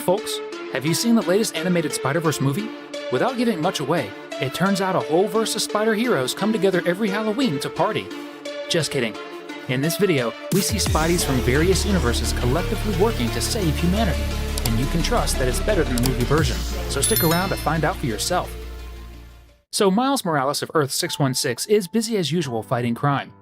folks, have you seen the latest animated Spider-Verse movie? Without giving much away, it turns out a whole verse of spider heroes come together every Halloween to party. Just kidding. In this video, we see Spideys from various universes collectively working to save humanity, and you can trust that it's better than the movie version, so stick around to find out for yourself. So Miles Morales of Earth 616 is busy as usual fighting crime.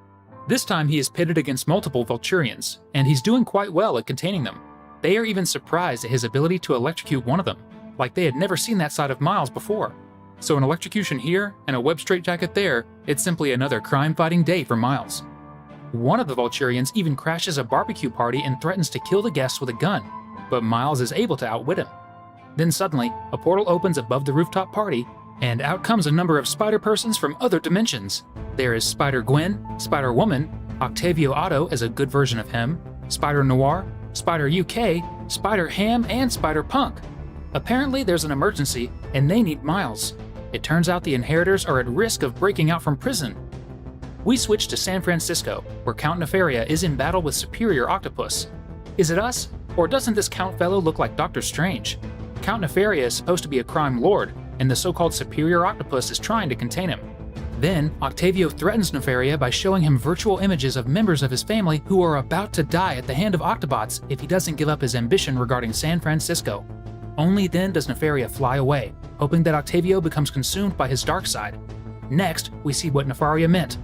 This time he is pitted against multiple Vulturians, and he's doing quite well at containing them. They are even surprised at his ability to electrocute one of them, like they had never seen that side of Miles before. So an electrocution here and a web straitjacket there, it's simply another crime-fighting day for Miles. One of the Vulturians even crashes a barbecue party and threatens to kill the guests with a gun, but Miles is able to outwit him. Then suddenly, a portal opens above the rooftop party, and out comes a number of spider-persons from other dimensions. There is Spider-Gwen, Spider-Woman, Octavio Otto as a good version of him, Spider-Noir, Spider-UK, Spider-Ham, and Spider-Punk. Apparently there's an emergency, and they need Miles. It turns out the Inheritors are at risk of breaking out from prison. We switch to San Francisco, where Count Nefaria is in battle with Superior Octopus. Is it us? Or doesn't this Count fellow look like Doctor Strange? Count Nefaria is supposed to be a crime lord, and the so-called Superior Octopus is trying to contain him. Then, Octavio threatens Nefaria by showing him virtual images of members of his family who are about to die at the hand of Octobots if he doesn't give up his ambition regarding San Francisco. Only then does Nefaria fly away, hoping that Octavio becomes consumed by his dark side. Next, we see what Nefaria meant.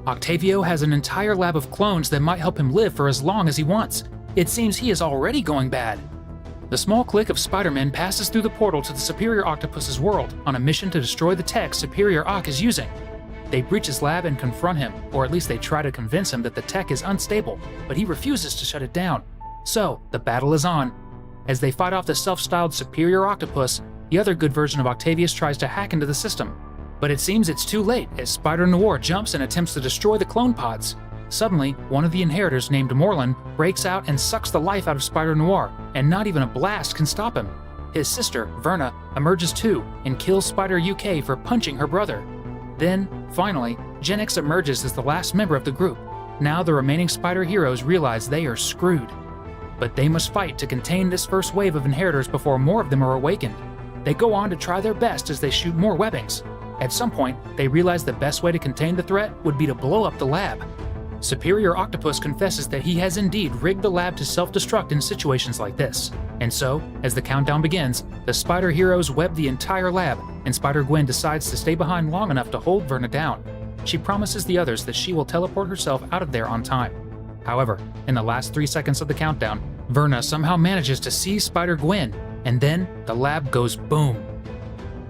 Octavio has an entire lab of clones that might help him live for as long as he wants. It seems he is already going bad. The small clique of Spider-Men passes through the portal to the Superior Octopus's world on a mission to destroy the tech Superior Oc is using. They breach his lab and confront him, or at least they try to convince him that the tech is unstable, but he refuses to shut it down. So, the battle is on. As they fight off the self-styled Superior Octopus, the other good version of Octavius tries to hack into the system. But it seems it's too late as Spider-Noir jumps and attempts to destroy the clone pods. Suddenly, one of the Inheritors named Morlun breaks out and sucks the life out of Spider-Noir, and not even a blast can stop him. His sister, Verna, emerges too and kills Spider-UK for punching her brother. Then, finally, Genix emerges as the last member of the group. Now the remaining spider heroes realize they are screwed. But they must fight to contain this first wave of Inheritors before more of them are awakened. They go on to try their best as they shoot more webbings. At some point, they realize the best way to contain the threat would be to blow up the lab. Superior Octopus confesses that he has indeed rigged the lab to self-destruct in situations like this. And so, as the countdown begins, the spider heroes web the entire lab, and Spider-Gwen decides to stay behind long enough to hold Verna down. She promises the others that she will teleport herself out of there on time. However, in the last 3 seconds of the countdown, Verna somehow manages to see Spider-Gwen, and then the lab goes boom.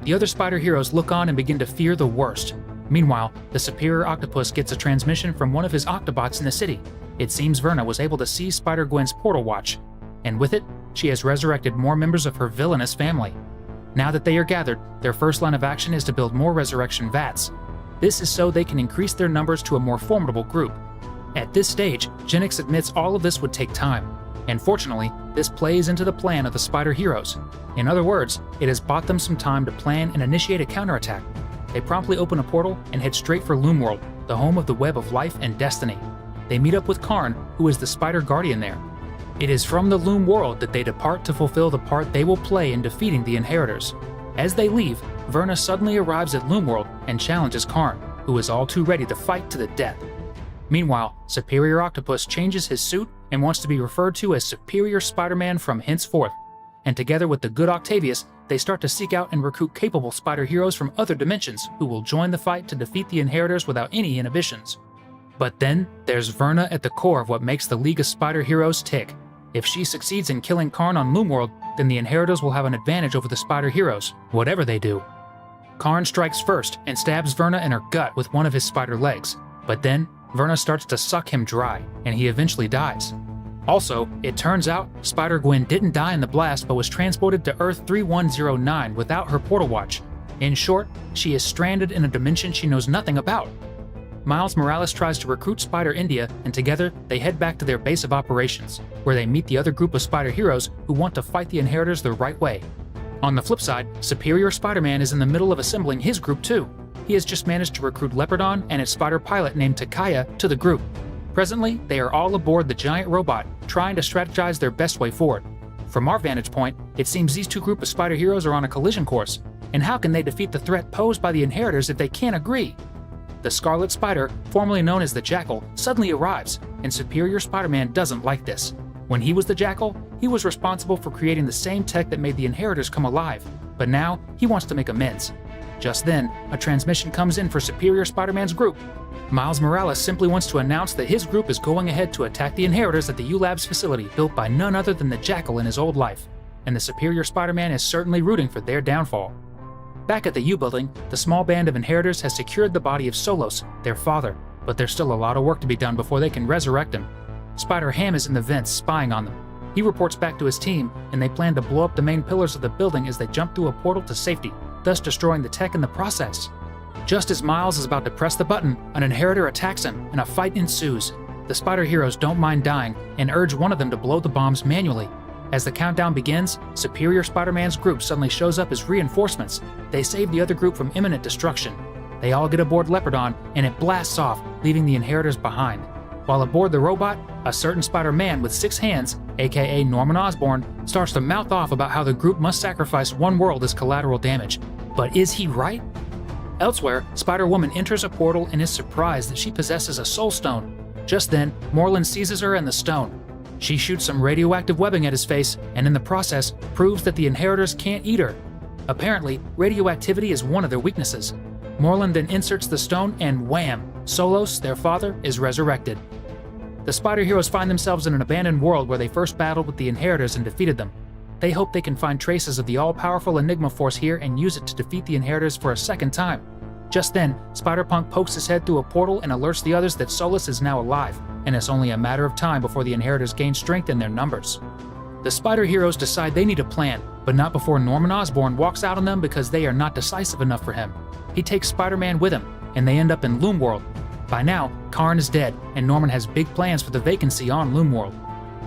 The other spider heroes look on and begin to fear the worst. Meanwhile, the Superior Octopus gets a transmission from one of his Octobots in the city. It seems Verna was able to see Spider-Gwen's portal watch, and with it, she has resurrected more members of her villainous family. Now that they are gathered, their first line of action is to build more resurrection vats. This is so they can increase their numbers to a more formidable group. At this stage, Genix admits all of this would take time, and fortunately, this plays into the plan of the spider heroes. In other words, it has bought them some time to plan and initiate a counterattack. They promptly open a portal and head straight for Loom World, the home of the Web of Life and Destiny. They meet up with Karn, who is the Spider Guardian there. It is from the Loom World that they depart to fulfill the part they will play in defeating the Inheritors. As they leave, Verna suddenly arrives at Loom World and challenges Karn, who is all too ready to fight to the death. Meanwhile, Superior Octopus changes his suit and wants to be referred to as Superior Spider-Man from henceforth. And together with the good Octavius, they start to seek out and recruit capable spider heroes from other dimensions who will join the fight to defeat the Inheritors without any inhibitions. But then, there's Verna at the core of what makes the League of Spider Heroes tick. If she succeeds in killing Karn on Loom World, then the Inheritors will have an advantage over the spider heroes, whatever they do. Karn strikes first and stabs Verna in her gut with one of his spider legs, but then Verna starts to suck him dry, and he eventually dies. Also, it turns out Spider-Gwen didn't die in the blast but was transported to Earth 3109 without her portal watch. In short, she is stranded in a dimension she knows nothing about. Miles Morales tries to recruit Spider India, and together they head back to their base of operations, where they meet the other group of spider heroes who want to fight the Inheritors the right way. On the flip side, Superior Spider-Man is in the middle of assembling his group too. He has just managed to recruit Leopardon and its spider pilot named Takaya to the group. Presently, they are all aboard the giant robot, trying to strategize their best way forward. From our vantage point, it seems these two groups of spider heroes are on a collision course, and how can they defeat the threat posed by the Inheritors if they can't agree? The Scarlet Spider, formerly known as the Jackal, suddenly arrives, and Superior Spider-Man doesn't like this. When he was the Jackal, he was responsible for creating the same tech that made the Inheritors come alive, but now he wants to make amends. Just then, a transmission comes in for Superior Spider-Man's group. Miles Morales simply wants to announce that his group is going ahead to attack the Inheritors at the U-Labs facility built by none other than the Jackal in his old life, and the Superior Spider-Man is certainly rooting for their downfall. Back at the U-Building, the small band of Inheritors has secured the body of Solos, their father, but there's still a lot of work to be done before they can resurrect him. Spider-Ham is in the vents spying on them. He reports back to his team, and they plan to blow up the main pillars of the building as they jump through a portal to safety, thus destroying the tech in the process. Just as Miles is about to press the button, an Inheritor attacks him, and a fight ensues. The Spider Heroes don't mind dying, and urge one of them to blow the bombs manually. As the countdown begins, Superior Spider-Man's group suddenly shows up as reinforcements. They save the other group from imminent destruction. They all get aboard Leopardon, and it blasts off, leaving the Inheritors behind. While aboard the robot, a certain Spider-Man with 6 hands, aka Norman Osborn, starts to mouth off about how the group must sacrifice one world as collateral damage. But is he right? Elsewhere, Spider-Woman enters a portal and is surprised that she possesses a Soul Stone. Just then, Morlun seizes her and the stone. She shoots some radioactive webbing at his face, and in the process, proves that the Inheritors can't eat her. Apparently, radioactivity is one of their weaknesses. Morlun then inserts the stone and wham! Solos, their father, is resurrected. The Spider Heroes find themselves in an abandoned world where they first battled with the Inheritors and defeated them. They hope they can find traces of the all-powerful Enigma Force here and use it to defeat the Inheritors for a second time. Just then, Spider-Punk pokes his head through a portal and alerts the others that Solus is now alive, and it's only a matter of time before the Inheritors gain strength in their numbers. The Spider Heroes decide they need a plan, but not before Norman Osborn walks out on them because they are not decisive enough for him. He takes Spider-Man with him, and they end up in Loom World. By now, Karn is dead, and Norman has big plans for the vacancy on Loom World.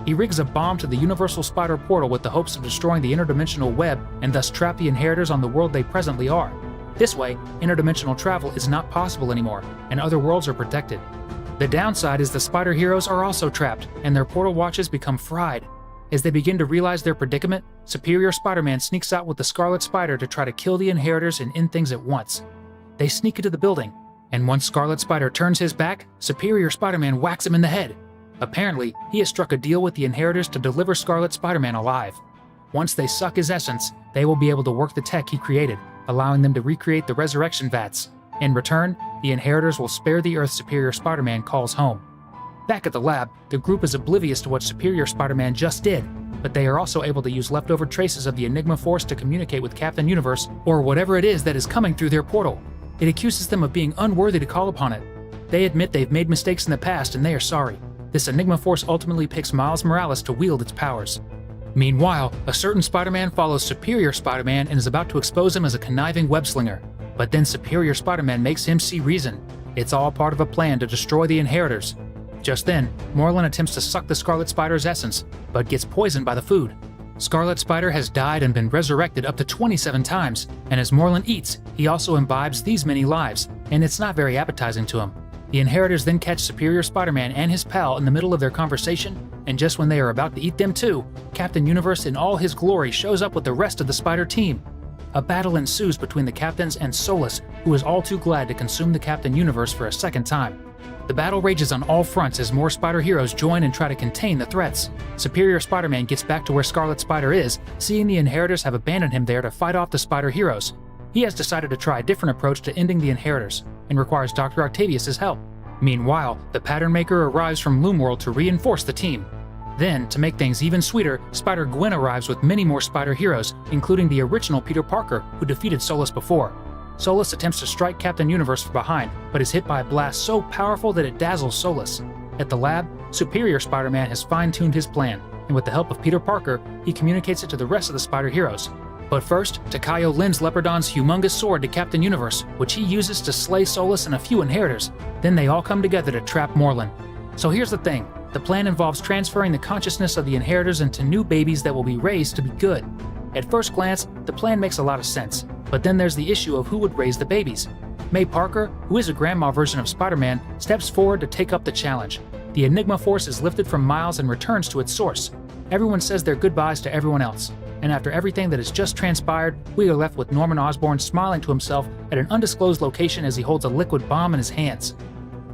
He rigs a bomb to the Universal Spider Portal with the hopes of destroying the interdimensional web and thus trap the Inheritors on the world they presently are. This way, interdimensional travel is not possible anymore, and other worlds are protected. The downside is the Spider Heroes are also trapped, and their portal watches become fried. As they begin to realize their predicament, Superior Spider-Man sneaks out with the Scarlet Spider to try to kill the Inheritors and end things at once. They sneak into the building, and once Scarlet Spider turns his back, Superior Spider-Man whacks him in the head. Apparently, he has struck a deal with the Inheritors to deliver Scarlet Spider-Man alive. Once they suck his essence, they will be able to work the tech he created, allowing them to recreate the resurrection vats. In return, the Inheritors will spare the Earth Superior Spider-Man calls home. Back at the lab, the group is oblivious to what Superior Spider-Man just did, but they are also able to use leftover traces of the Enigma Force to communicate with Captain Universe, or whatever it is that is coming through their portal. It accuses them of being unworthy to call upon it. They admit they've made mistakes in the past and they are sorry. This Enigma Force ultimately picks Miles Morales to wield its powers. Meanwhile, a certain Spider-Man follows Superior Spider-Man and is about to expose him as a conniving web-slinger. But then Superior Spider-Man makes him see reason. It's all part of a plan to destroy the Inheritors. Just then, Morlun attempts to suck the Scarlet Spider's essence, but gets poisoned by the food. Scarlet Spider has died and been resurrected up to 27 times, and as Morlun eats, he also imbibes these many lives, and it's not very appetizing to him. The Inheritors then catch Superior Spider-Man and his pal in the middle of their conversation, and just when they are about to eat them too, Captain Universe in all his glory shows up with the rest of the Spider team. A battle ensues between the captains and Solus, who is all too glad to consume the Captain Universe for a second time. The battle rages on all fronts as more Spider Heroes join and try to contain the threats. Superior Spider-Man gets back to where Scarlet Spider is, seeing the Inheritors have abandoned him there to fight off the Spider Heroes. He has decided to try a different approach to ending the Inheritors, and requires Dr. Octavius' help. Meanwhile, the Pattern Maker arrives from Loom World to reinforce the team. Then, to make things even sweeter, Spider-Gwen arrives with many more Spider Heroes, including the original Peter Parker, who defeated Solus before. Solus attempts to strike Captain Universe from behind, but is hit by a blast so powerful that it dazzles Solus. At the lab, Superior Spider-Man has fine-tuned his plan, and with the help of Peter Parker, he communicates it to the rest of the Spider Heroes. But first, Takayo lends Leopardon's humongous sword to Captain Universe, which he uses to slay Solus and a few Inheritors. Then they all come together to trap Morlun. So here's the thing. The plan involves transferring the consciousness of the Inheritors into new babies that will be raised to be good. At first glance, the plan makes a lot of sense, but then there's the issue of who would raise the babies. May Parker, who is a grandma version of Spider-Man, steps forward to take up the challenge. The Enigma Force is lifted from Miles and returns to its source. everyone says their goodbyes to everyone else. And after everything that has just transpired, we are left with Norman Osborn smiling to himself at an undisclosed location as he holds a liquid bomb in his hands.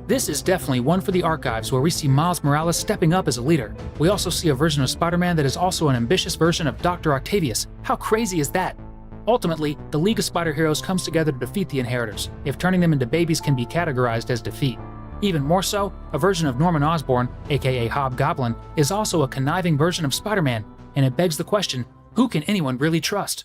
This is definitely one for the archives, where we see Miles Morales stepping up as a leader. We also see a version of Spider-Man that is also an ambitious version of Dr. Octavius. How crazy is that? Ultimately, the League of Spider-Heroes comes together to defeat the Inheritors, if turning them into babies can be categorized as defeat. Even more so, a version of Norman Osborn, aka Hobgoblin, is also a conniving version of Spider-Man, and it begs the question, who can anyone really trust?